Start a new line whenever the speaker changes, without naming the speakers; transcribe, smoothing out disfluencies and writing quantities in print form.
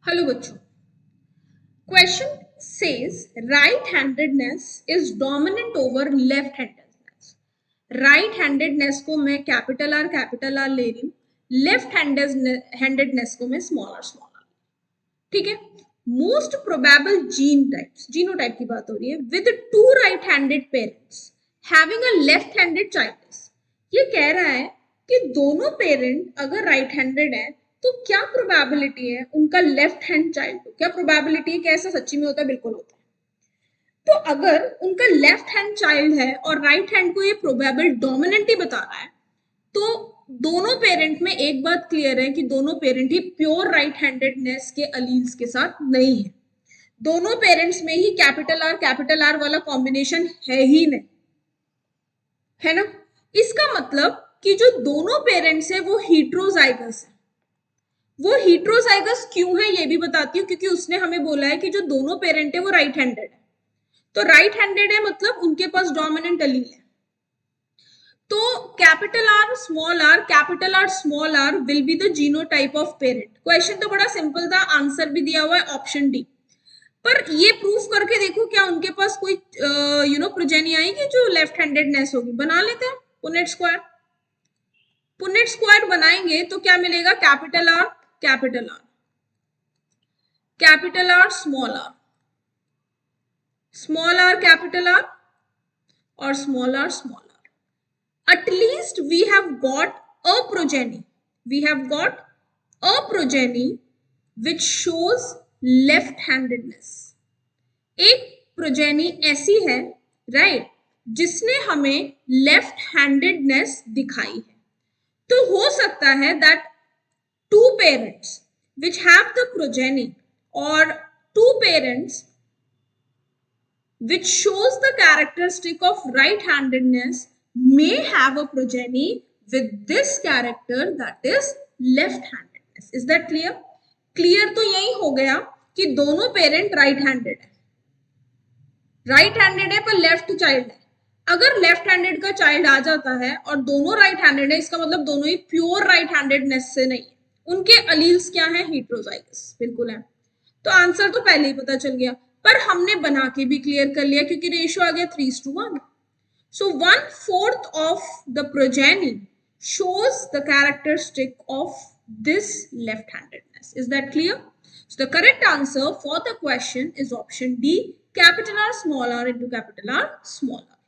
Hello बच्चों, question says right handedness is dominant over left handedness. Right handedness को मैं capital R ले रही हूँ, लेफ्ट हैंडेडनेस को मैं स्मॉल आर। ठीक है। मोस्ट प्रोबेबल जीनोटाइप की बात हो रही है with two right handed parents having a left handed child. ये कह रहा है कि दोनों पेरेंट अगर राइट हैंडेड है तो क्या प्रोबेबिलिटी है उनका लेफ्ट हैंड चाइल्ड को, क्या प्रोबेबिलिटी है कि ऐसा सच्ची में होता है? बिल्कुल होता है। तो अगर उनका लेफ्ट हैंड चाइल्ड है और राइट हैंड को ये प्रोबेबल डोमिनेंट ही बता रहा है, तो दोनों पेरेंट में एक बात क्लियर है कि दोनों पेरेंट ही प्योर राइट हैंडेडनेस के अलील्स के साथ नहीं है। दोनों पेरेंट्स में ही कैपिटल आर वाला कॉम्बिनेशन है ही नहीं, है ना। इसका मतलब कि जो दोनों पेरेंट्स है वो हीट्रोजाइगस है। वो हीट्रोजाइगस क्यों है ये भी बताती हूँ, क्योंकि उसने हमें बोला है कि जो दोनों पेरेंट है वो राइट हैंडेड है। तो राइट हैंडेड है मतलब उनके पास डोमिनेंट अलील है। तो capital R small R will be the genotype of parent. Question तो बड़ा सिंपल था, आंसर भी दिया हुआ है ऑप्शन डी। पर ये प्रूफ करके देखो क्या उनके पास कोई प्रोजेनी आएगी जो लेफ्ट हैंडेडनेस होगी। बना लेते हैं पुनेट स्क्वायर बनाएंगे तो क्या मिलेगा? Capital R capital R capital R small R capital R और small R small R. At least we have got a progeny. We have got a progeny which shows left-handedness. एक progeny ऐसी है right जिसने हमें left handedness दिखाई है। तो हो सकता है that two parents which have the progeny or two parents which shows the characteristic of right-handedness may have a progeny with this character, that is left-handedness. Is that clear? Clear तो यही हो गया कि दोनों पेरेंट राइट हैंडेड है पर left child है। अगर लेफ्ट हैंडेड का चाइल्ड आ जाता है और दोनों राइट हैंडेड है, इसका मतलब दोनों ही प्योर राइट हैंडेडनेस से नहीं है। उनके अलील्स क्या है? हीट्रोजाइगस बिल्कुल है। तो आंसर तो पहले ही पता चल गया, पर हमने बना के भी क्लियर कर लिया क्योंकि रेशियो आ गया 3:1। So 1/4 of the progeny shows the characteristic of this left-handedness. Is that clear? So the correct answer for the question is option D, capital R small r into capital R small r.